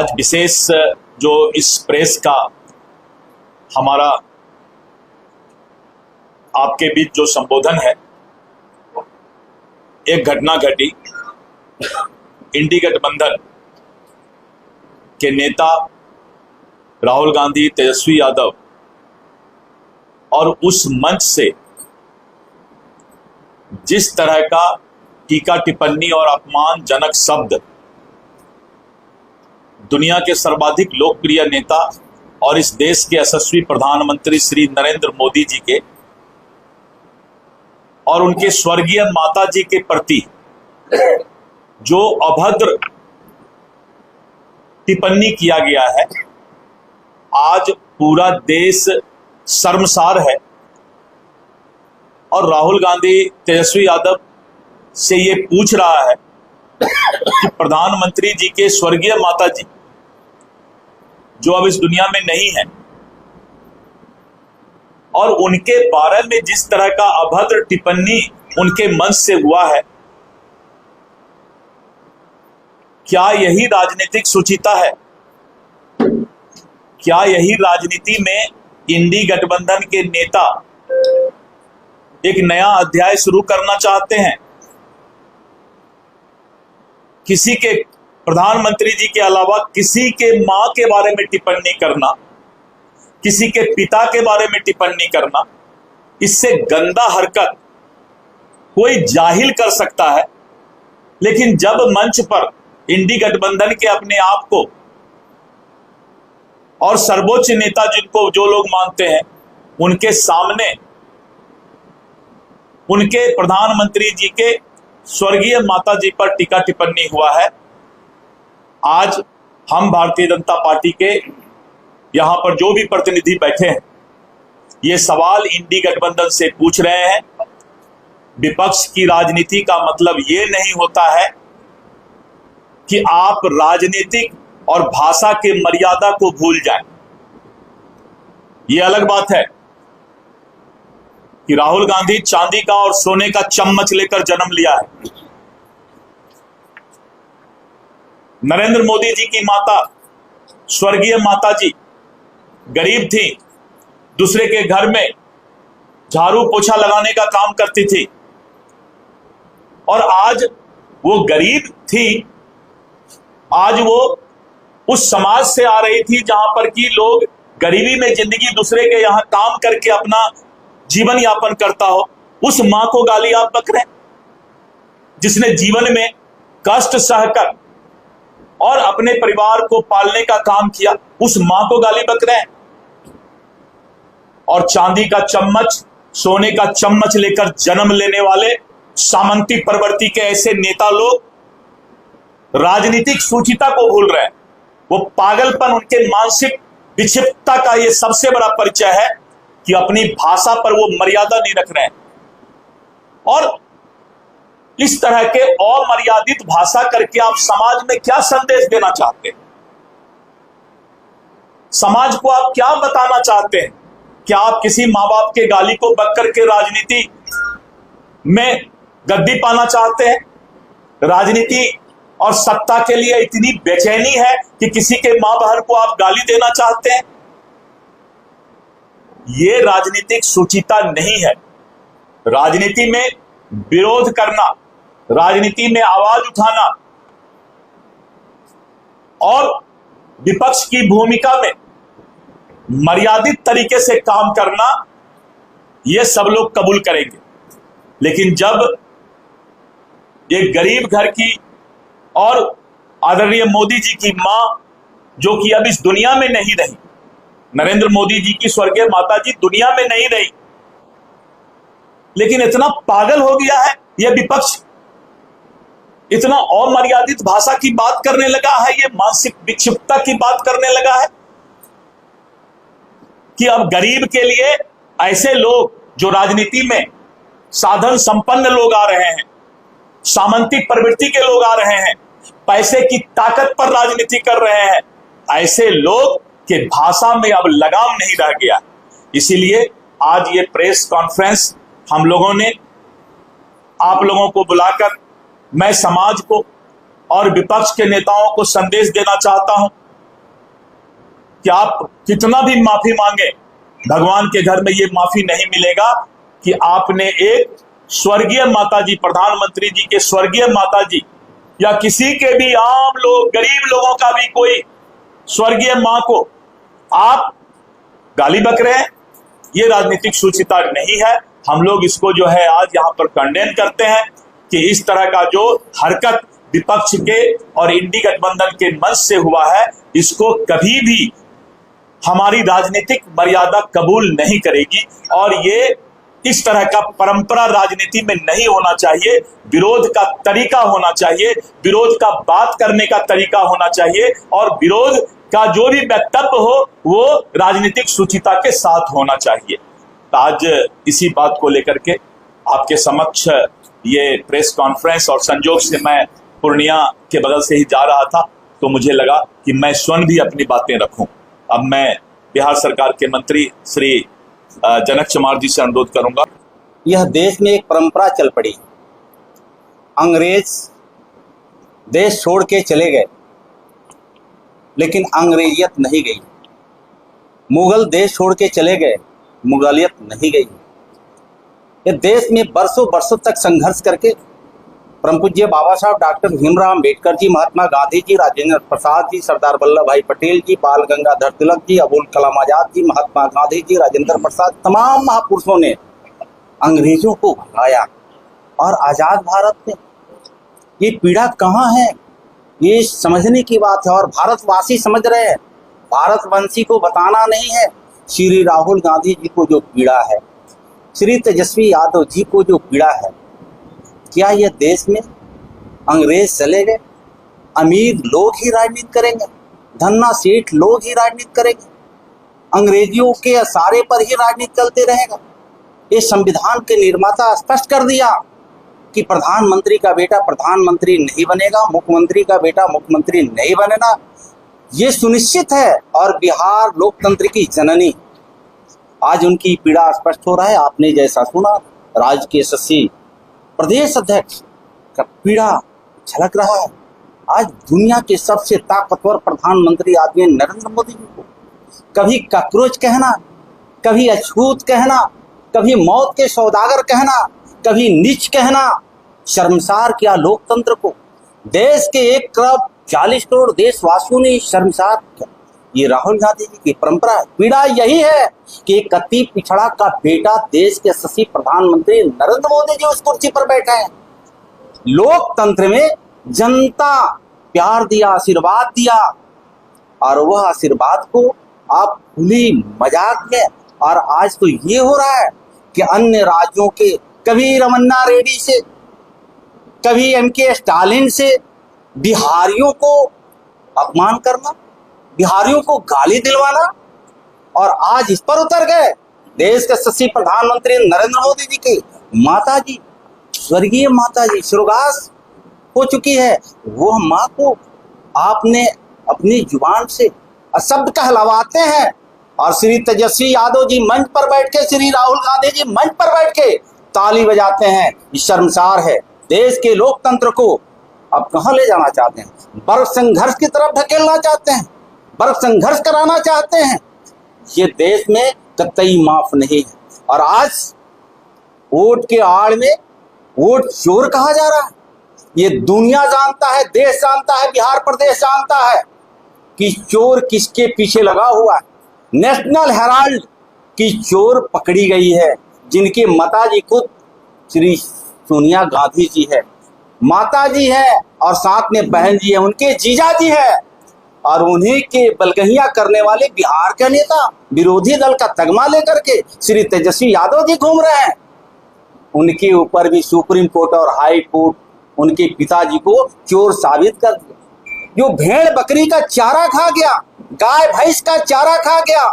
आज विशेष जो इस प्रेस का हमारा आपके बीच जो संबोधन है, एक घटना घटी। इंडी गठबंधन के नेता राहुल गांधी, तेजस्वी यादव और उस मंच से जिस तरह का टीका टिप्पणी और अपमानजनक शब्द दुनिया के सर्वाधिक लोकप्रिय नेता और इस देश के यशस्वी प्रधानमंत्री श्री नरेंद्र मोदी जी के और उनके स्वर्गीय माता जी के प्रति जो अभद्र टिप्पणी किया गया है, आज पूरा देश शर्मसार है। और राहुल गांधी, तेजस्वी यादव से ये पूछ रहा है कि प्रधानमंत्री जी के स्वर्गीय माता जी जो अब इस दुनिया में नहीं है और उनके बारे में जिस तरह का अभद्र टिप्पणी उनके मंच से हुआ है, क्या यही राजनीतिक सुचिता है? क्या यही राजनीति में इंडी गठबंधन के नेता एक नया अध्याय शुरू करना चाहते हैं? किसी के प्रधानमंत्री जी के अलावा किसी के मां के बारे में टिप्पणी करना, किसी के पिता के बारे में टिप्पणी करना, इससे गंदा हरकत कोई जाहिल कर सकता है। लेकिन जब मंच पर इंडी गठबंधन के अपने आप को और सर्वोच्च नेता जिनको जो लोग मानते हैं, उनके सामने उनके प्रधानमंत्री जी के स्वर्गीय माता जी पर टीका टिप्पणी हुआ है, आज हम भारतीय जनता पार्टी के यहां पर जो भी प्रतिनिधि बैठे हैं, ये सवाल इंडी गठबंधन से पूछ रहे हैं। विपक्ष की राजनीति का मतलब ये नहीं होता है कि आप राजनीतिक और भाषा के मर्यादा को भूल जाएं। ये अलग बात है कि राहुल गांधी चांदी का और सोने का चम्मच लेकर जन्म लिया है। नरेंद्र मोदी जी की माता, स्वर्गीय माता जी गरीब थी, दूसरे के घर में झाड़ू पोछा लगाने का काम करती थी और आज वो गरीब थी, आज वो उस समाज से आ रही थी जहां पर कि लोग गरीबी में जिंदगी दूसरे के यहां काम करके अपना जीवन यापन करता हो। उस मां को गाली आप बक रहे हैं, जिसने जीवन में कष्ट सहकर और अपने परिवार को पालने का काम किया, उस मां को गाली बक रहे हैं। और चांदी का चम्मच, सोने का चम्मच लेकर जन्म लेने वाले सामंती प्रवृत्ति के ऐसे नेता लोग राजनीतिक सूचिता को भूल रहे हैं। वो पागलपन, उनके मानसिक विक्षिप्तता का ये सबसे बड़ा परिचय है कि अपनी भाषा पर वो मर्यादा नहीं रख रहे हैं। और इस तरह के अमर्यादित भाषा करके आप समाज में क्या संदेश देना चाहते हैं? समाज को आप क्या बताना चाहते हैं? क्या आप किसी माँ बाप के गाली को बक करके राजनीति में गद्दी पाना चाहते हैं? राजनीति और सत्ता के लिए इतनी बेचैनी है कि किसी के मां बहन को आप गाली देना चाहते हैं? ये राजनीतिक सुचिता नहीं है। राजनीति में विरोध करना, राजनीति में आवाज उठाना और विपक्ष की भूमिका में मर्यादित तरीके से काम करना, ये सब लोग कबूल करेंगे। लेकिन जब एक गरीब घर की और आदरणीय मोदी जी की मां, जो कि अब इस दुनिया में नहीं रही, नरेंद्र मोदी जी की स्वर्गीय माता जी दुनिया में नहीं रही, लेकिन इतना पागल हो गया है यह विपक्ष, इतना अमर्यादित भाषा की बात करने लगा है, ये मानसिक विक्षिप्तता की बात करने लगा है कि अब गरीब के लिए ऐसे लोग जो राजनीति में साधन संपन्न लोग आ रहे हैं, सामंती प्रवृत्ति के लोग आ रहे हैं, पैसे की ताकत पर राजनीति कर रहे हैं, ऐसे लोग के भाषा में अब लगाम नहीं रह गया। इसीलिए आज ये प्रेस कॉन्फ्रेंस हम लोगों ने आप लोगों को बुलाकर मैं समाज को और विपक्ष के नेताओं को संदेश देना चाहता हूं कि आप कितना भी माफी मांगे, भगवान के घर में ये माफी नहीं मिलेगा कि आपने एक स्वर्गीय माताजी, प्रधानमंत्री जी के स्वर्गीय माताजी या किसी के भी आम लोग, गरीब लोगों का भी कोई स्वर्गीय मां को आप गाली बक रहे हैं। ये राजनीतिक सुचिता नहीं है। हम लोग इसको जो है आज यहां पर कंडेम करते हैं कि इस तरह का जो हरकत विपक्ष के और इंडी गठबंधन के मंच से हुआ है, इसको कभी भी हमारी राजनीतिक मर्यादा कबूल नहीं करेगी और ये इस तरह का परंपरा राजनीति में नहीं होना चाहिए। विरोध का तरीका होना चाहिए, विरोध का बात करने का तरीका होना चाहिए और विरोध का जो भी वक्तव्य हो वो राजनीतिक सुचिता के साथ होना चाहिए। आज इसी बात को लेकर के आपके समक्ष ये प्रेस कॉन्फ्रेंस, और संजोग से मैं पूर्णिया के बगल से ही जा रहा था तो मुझे लगा कि मैं स्वयं भी अपनी बातें रखूं। अब मैं बिहार सरकार के मंत्री श्री जनक चमार जी से अनुरोध करूंगा। यह देश में एक परंपरा चल पड़ी। अंग्रेज देश छोड़ के चले गए लेकिन अंग्रेजियत नहीं गई। मुगल देश छोड़ के चले गए, मुगलियत नहीं गई। यह देश में बरसों बरसों तक संघर्ष करके परम पूज्य बाबा साहब डॉक्टर भीमराव अम्बेडकर जी, महात्मा गांधी जी, राजेंद्र प्रसाद जी, सरदार वल्लभ भाई पटेल जी, बाल गंगाधर तिलक जी, अबुल कलाम आजाद जी, महात्मा गांधी जी, राजेंद्र प्रसाद, तमाम महापुरुषों ने अंग्रेजों को भगाया और आजाद भारत में ये पीड़ा कहाँ है, ये समझने की बात है। और भारतवासी समझ रहे हैं, भारतवंशी को बताना नहीं है। श्री राहुल गांधी जी को जो पीड़ा है, श्री तेजस्वी यादव जी को जो पीड़ा है, क्या यह देश में अंग्रेज चले गए? अमीर लोग ही राजनीति करेंगे, धन्ना सेठ लोग ही राजनीति करेंगे, अंग्रेजियों के इशारे पर ही राजनीति चलते रहेगा। ये संविधान के निर्माता स्पष्ट कर दिया कि प्रधानमंत्री का बेटा प्रधानमंत्री नहीं बनेगा, मुख्यमंत्री का बेटा मुख्यमंत्री नहीं बनेगा, ये सुनिश्चित है। और बिहार लोकतंत्र की जननी, आज उनकी पीड़ा स्पष्ट हो रहा है। आपने जैसा सुना, राज्य के यशस्वी प्रदेश अध्यक्ष का पीड़ा झलक रहा है। आज दुनिया के सबसे ताकतवर प्रधानमंत्री आदमी नरेंद्र मोदी जी को कभी कॉकरोच कहना, कभी अछूत कहना, कभी मौत के सौदागर कहना, कभी नीच कहना, शर्मसार किया लोकतंत्र को। देश के 1.40 करोड़ देशवासियों ने शर्मसार किया। ये राहुल गांधी जी की परंपरा है। पीड़ा यही है कि एक अति पिछड़ा का बेटा देश के यशस्वी प्रधानमंत्री नरेंद्र मोदी जी उस कुर्सी पर बैठे हैं। लोकतंत्र में जनता प्यार दिया, आशीर्वाद दिया और वह आशीर्वाद को आप खुली मजाक में, और आज तो ये हो रहा है कि अन्य राज्यों के कभी रमन्ना रेड्डी से, कभी एमके स्टालिन से बिहारियों को अपमान करना, बिहारियों को गाली दिलवाना, और आज इस पर उतर गए देश के यशस्वी प्रधानमंत्री नरेंद्र मोदी जी की माता जी, स्वर्गीय माता जी स्वर्गवास हो चुकी है। वो माँ को आपने अपनी जुबान से अशब्द कहलवाते हैं और श्री तेजस्वी यादव जी मंच पर बैठ के, श्री राहुल गांधी जी मंच पर बैठ के ताली बजाते हैं। ये शर्मसार है। देश के लोकतंत्र को अब कहाँ ले जाना चाहते हैं? वर्ग संघर्ष की तरफ ढकेलना चाहते हैं, वर्ग संघर्ष कराना चाहते हैं। ये देश में कतई माफ नहीं है। और आज वोट के आड़ में वोट चोर कहा जा रहा है। ये दुनिया जानता है, देश जानता है, बिहार प्रदेश जानता है कि चोर किसके पीछे लगा हुआ है। नेशनल हेराल्ड की चोर पकड़ी गई है, जिनकी माता जी खुद श्री सोनिया गांधी जी है, माता जी है और साथ में बहन जी है, उनके जीजा जी है, और उन्हीं के बलगहिया करने वाले बिहार के नेता विरोधी दल का तगमा लेकर के श्री तेजस्वी यादव जी घूम रहे हैं। उनके ऊपर भी सुप्रीम कोर्ट और हाई कोर्ट उनके पिताजी को चोर साबित कर दिया। जो भेड़ बकरी का चारा खा गया, गाय भैंस का चारा खा गया,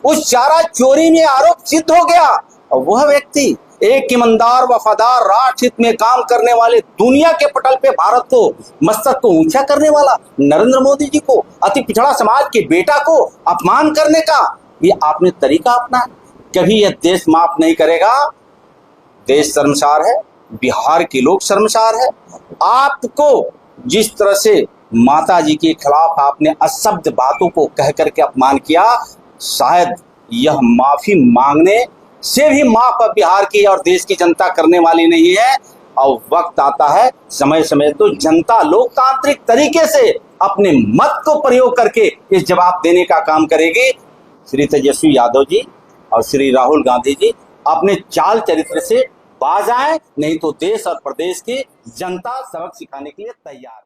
उस चारा चोरी में आरोप सिद्ध हो गया। और वह व्यक्ति एक ईमानदार वफादार राष्ट्र हित में काम करने वाले, दुनिया के पटल पे भारत को मस्तक को ऊंचा करने वाला नरेंद्र मोदी जी को, अति पिछड़ा समाज के बेटा को अपमान करने का ये आपने तरीका अपना। कभी यह देश माफ नहीं करेगा। देश शर्मसार है, बिहार के लोग शर्मसार है। आपको जिस तरह से माता जी के खिलाफ आपने अशब्द बातों को कह करके अपमान किया, शायद यह माफी मांगने से भी माफ अब बिहार की और देश की जनता करने वाली नहीं है। और वक्त आता है, समय समय तो जनता लोकतांत्रिक तरीके से अपने मत को प्रयोग करके इस जवाब देने का काम करेगी। श्री तेजस्वी यादव जी और श्री राहुल गांधी जी अपने चाल चरित्र से बाज आए, नहीं तो देश और प्रदेश की जनता सबक सिखाने के लिए तैयार।